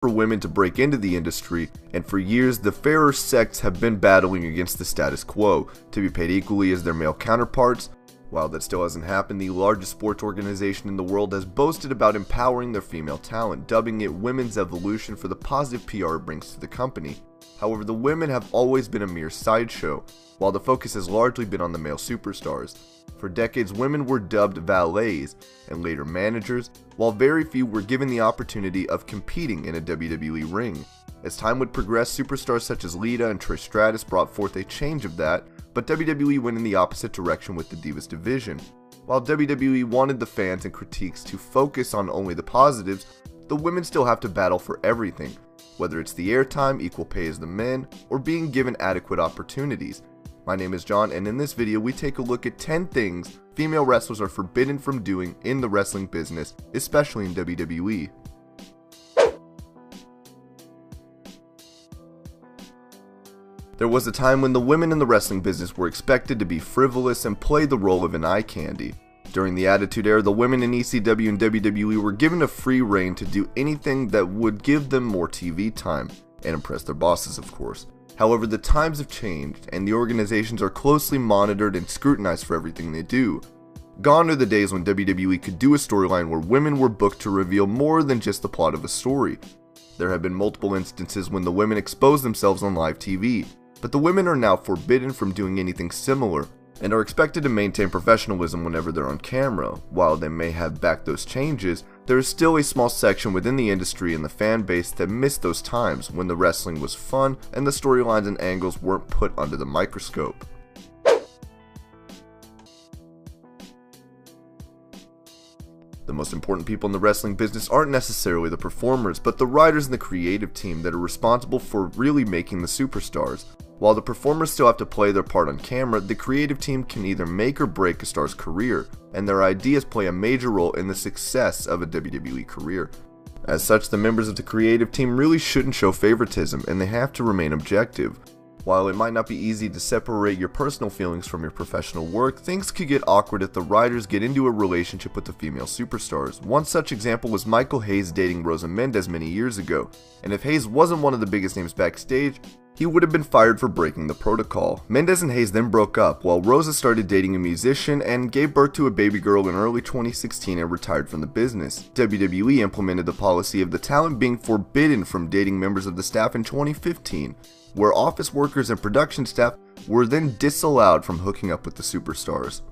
for women to break into the industry, and for years the fairer sex have been battling against the status quo to be paid equally as their male counterparts. While that still hasn't happened, the largest sports organization in the world has boasted about empowering their female talent, dubbing it Women's Evolution for the positive PR it brings to the company. However, the women have always been a mere sideshow, while the focus has largely been on the male superstars. For decades, women were dubbed valets and later managers, while very few were given the opportunity of competing in a WWE ring. As time would progress, superstars such as Lita and Trish Stratus brought forth a change of that, but WWE went in the opposite direction with the Divas division. While WWE wanted the fans and critiques to focus on only the positives, the women still have to battle for everything, whether it's the airtime, equal pay as the men, or being given adequate opportunities. My name is John, and in this video we take a look at 10 things female wrestlers are forbidden from doing in the wrestling business, especially in WWE. There was a time when the women in the wrestling business were expected to be frivolous and play the role of an eye candy. During the Attitude Era, the women in ECW and WWE were given a free rein to do anything that would give them more TV time, and impress their bosses, of course. However, the times have changed, and the organizations are closely monitored and scrutinized for everything they do. Gone are the days when WWE could do a storyline where women were booked to reveal more than just the plot of a story. There have been multiple instances when the women exposed themselves on live TV, but the women are now forbidden from doing anything similar, and are expected to maintain professionalism whenever they're on camera. While they may have backed those changes, there is still a small section within the industry and the fan base that missed those times when the wrestling was fun and the storylines and angles weren't put under the microscope. The most important people in the wrestling business aren't necessarily the performers, but the writers and the creative team that are responsible for really making the superstars. While the performers still have to play their part on camera, the creative team can either make or break a star's career, and their ideas play a major role in the success of a WWE career. As such, the members of the creative team really shouldn't show favoritism, and they have to remain objective. While it might not be easy to separate your personal feelings from your professional work, things could get awkward if the writers get into a relationship with the female superstars. One such example was Michael Hayes dating Rosa Mendes many years ago, and if Hayes wasn't one of the biggest names backstage, he would have been fired for breaking the protocol. Mendes and Hayes then broke up, while Rosa started dating a musician and gave birth to a baby girl in early 2016 and retired from the business. WWE implemented the policy of the talent being forbidden from dating members of the staff in 2015, where office workers and production staff were then disallowed from hooking up with the superstars.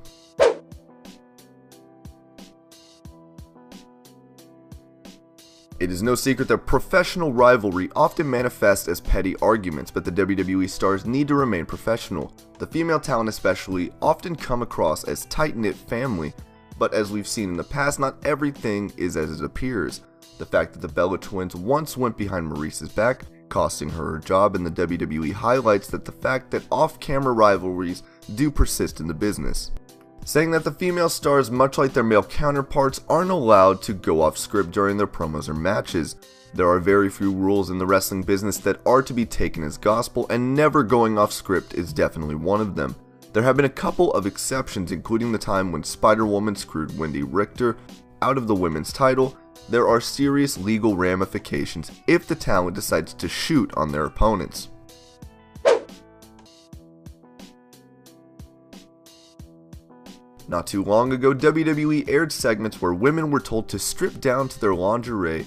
It is no secret that professional rivalry often manifests as petty arguments, but the WWE stars need to remain professional. The female talent especially often come across as tight-knit family, but as we've seen in the past, not everything is as it appears. The fact that the Bella twins once went behind Maryse's back, costing her her job in the WWE, highlights that the fact that off-camera rivalries do persist in the business. Saying that the female stars, much like their male counterparts, aren't allowed to go off script during their promos or matches. There are very few rules in the wrestling business that are to be taken as gospel, and never going off script is definitely one of them. There have been a couple of exceptions, including the time when Spider-Woman screwed Wendy Richter out of the women's title. There are serious legal ramifications if the talent decides to shoot on their opponents. Not too long ago, WWE aired segments where women were told to strip down to their lingerie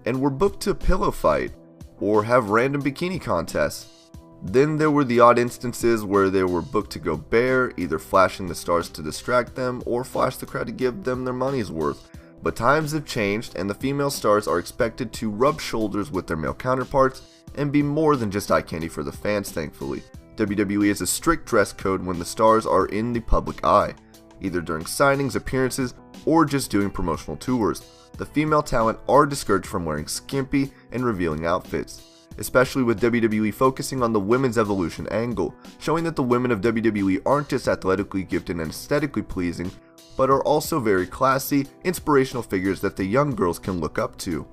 and were booked to pillow fight or have random bikini contests. Then there were the odd instances where they were booked to go bare, either flashing the stars to distract them or flash the crowd to give them their money's worth. But times have changed, and the female stars are expected to rub shoulders with their male counterparts and be more than just eye candy for the fans, thankfully. WWE has a strict dress code when the stars are in the public eye, either during signings, appearances, or just doing promotional tours. The female talent are discouraged from wearing skimpy and revealing outfits, especially with WWE focusing on the women's evolution angle, showing that the women of WWE aren't just athletically gifted and aesthetically pleasing, but are also very classy, inspirational figures that the young girls can look up to.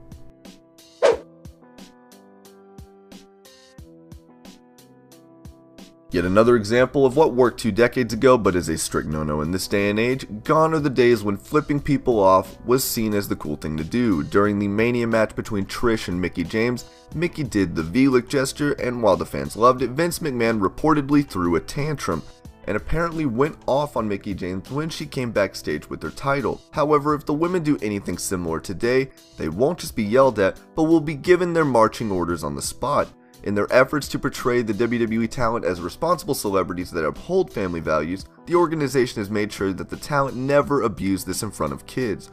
Yet another example of what worked 2 decades ago but is a strict no-no in this day and age. Gone are the days when flipping people off was seen as the cool thing to do. During the Mania match between Trish and Mickie James, Mickie did the V-lick gesture, and while the fans loved it, Vince McMahon reportedly threw a tantrum and apparently went off on Mickie James when she came backstage with her title. However, if the women do anything similar today, they won't just be yelled at, but will be given their marching orders on the spot. In their efforts to portray the WWE talent as responsible celebrities that uphold family values, the organization has made sure that the talent never abuse this in front of kids.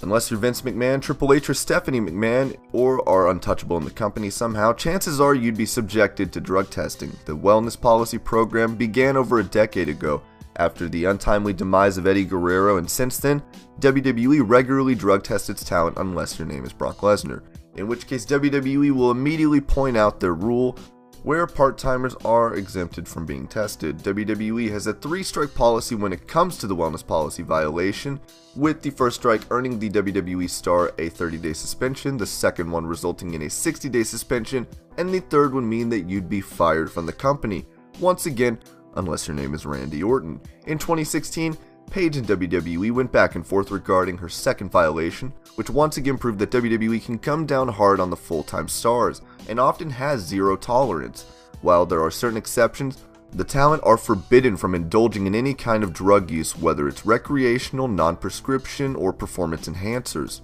Unless you're Vince McMahon, Triple H, or Stephanie McMahon, or are untouchable in the company somehow, chances are you'd be subjected to drug testing. The wellness policy program began over a decade ago, after the untimely demise of Eddie Guerrero, and since then, WWE regularly drug tests its talent unless your name is Brock Lesnar, in which case WWE will immediately point out their rule where part-timers are exempted from being tested. WWE has a 3-strike policy when it comes to the wellness policy violation, with the first strike earning the WWE star a 30-day suspension, the second one resulting in a 60-day suspension, and the third would mean that you'd be fired from the company. Once again, unless your name is Randy Orton. In 2016, Paige and WWE went back and forth regarding her second violation, which once again proved that WWE can come down hard on the full-time stars, and often has zero tolerance. While there are certain exceptions, the talent are forbidden from indulging in any kind of drug use, whether it's recreational, non-prescription, or performance enhancers.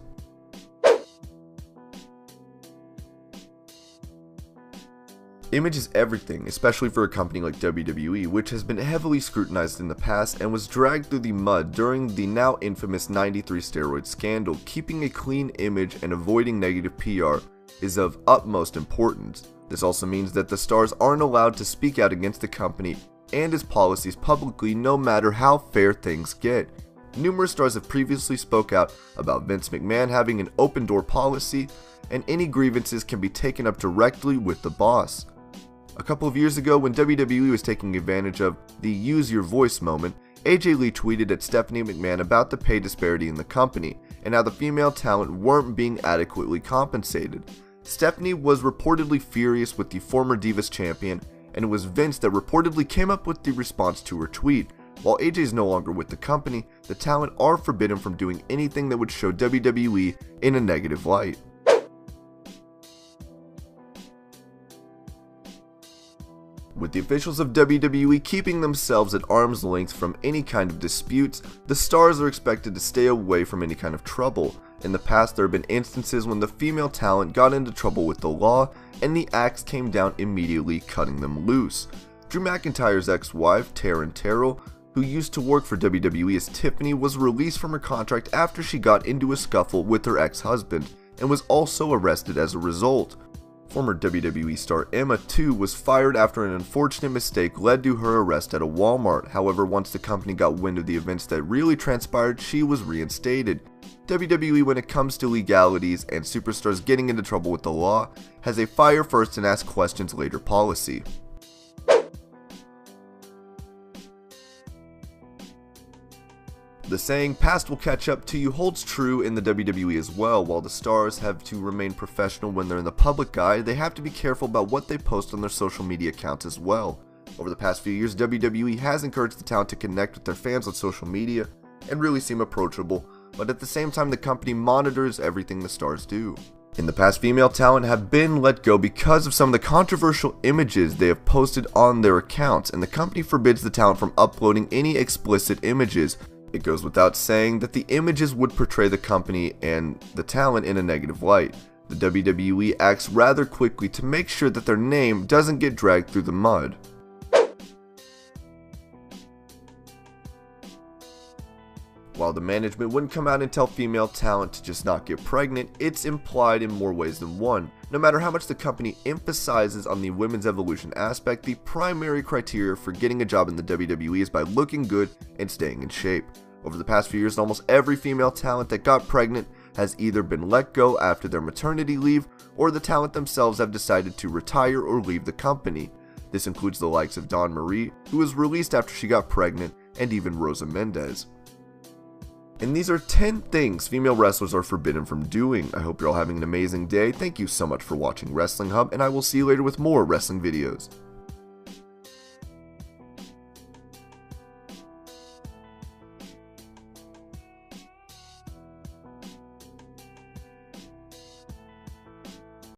Image is everything, especially for a company like WWE, which has been heavily scrutinized in the past and was dragged through the mud during the now infamous 93 steroid scandal. Keeping a clean image and avoiding negative PR is of utmost importance. This also means that the stars aren't allowed to speak out against the company and its policies publicly, no matter how fair things get. Numerous stars have previously spoke out about Vince McMahon having an open door policy, and any grievances can be taken up directly with the boss. A couple of years ago, when WWE was taking advantage of the use your voice moment, AJ Lee tweeted at Stephanie McMahon about the pay disparity in the company, and how the female talent weren't being adequately compensated. Stephanie was reportedly furious with the former Divas champion, and it was Vince that reportedly came up with the response to her tweet. While AJ is no longer with the company, the talent are forbidden from doing anything that would show WWE in a negative light. With the officials of WWE keeping themselves at arm's length from any kind of disputes, the stars are expected to stay away from any kind of trouble. In the past, there have been instances when the female talent got into trouble with the law, and the axe came down immediately, cutting them loose. Drew McIntyre's ex-wife, Taryn Terrell, who used to work for WWE as Tiffany, was released from her contract after she got into a scuffle with her ex-husband, and was also arrested as a result. Former WWE star Emma, too, was fired after an unfortunate mistake led to her arrest at a Walmart. However, once the company got wind of the events that really transpired, she was reinstated. WWE, when it comes to legalities and superstars getting into trouble with the law, has a fire first and ask questions later policy. The saying, "past will catch up to you," holds true in the WWE as well. While the stars have to remain professional when they're in the public eye, they have to be careful about what they post on their social media accounts as well. Over the past few years, WWE has encouraged the talent to connect with their fans on social media and really seem approachable, but at the same time the company monitors everything the stars do. In the past, female talent have been let go because of some of the controversial images they have posted on their accounts, and the company forbids the talent from uploading any explicit images. It goes without saying that the images would portray the company and the talent in a negative light. The WWE acts rather quickly to make sure that their name doesn't get dragged through the mud. While the management wouldn't come out and tell female talent to just not get pregnant, it's implied in more ways than one. No matter how much the company emphasizes on the women's evolution aspect, the primary criteria for getting a job in the WWE is by looking good and staying in shape. Over the past few years, almost every female talent that got pregnant has either been let go after their maternity leave, or the talent themselves have decided to retire or leave the company. This includes the likes of Dawn Marie, who was released after she got pregnant, and even Rosa Mendez. And these are 10 things female wrestlers are forbidden from doing. I hope you're all having an amazing day. Thank you so much for watching Wrestling Hub, and I will see you later with more wrestling videos.